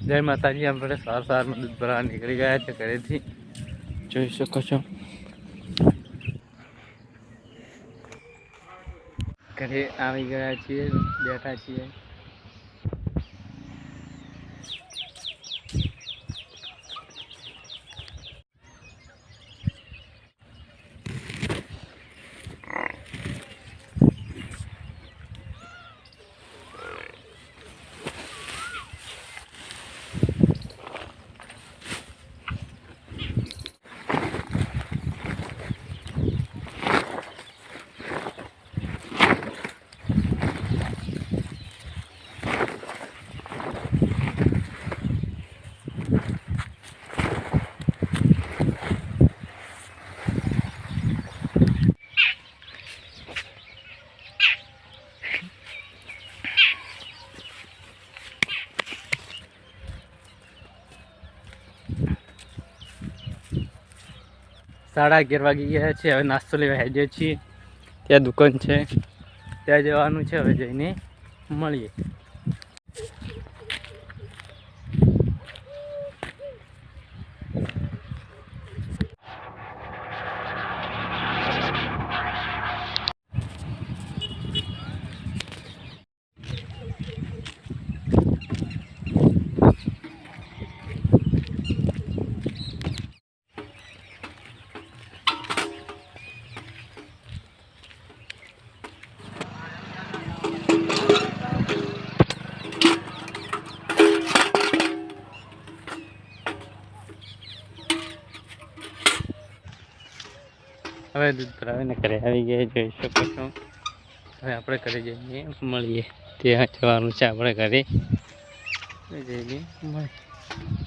જય માતાજી. આપણે સવારમાં દૂધ ભરવા નીકળી ગયા છે ઘરેથી, જોઈ શકો છો. ઘરે આવી ગયા છીએ, બેઠા છીએ. સાડા 11 વાગી ગયા છે. હવે નાસ્તો લેવા હેડીએ છીએ. ત્યાં દુકાન છે, ત્યાં જવાનું છે. હવે જઈને મળીએ. હવે દૂધ ભરાવીને ઘરે આવી ગયા, જોઈ શકો છો. હવે આપણે ઘરે જઈને મળીએ. ત્યાં જવાનું છે આપણે ઘરે જઈને મળીએ.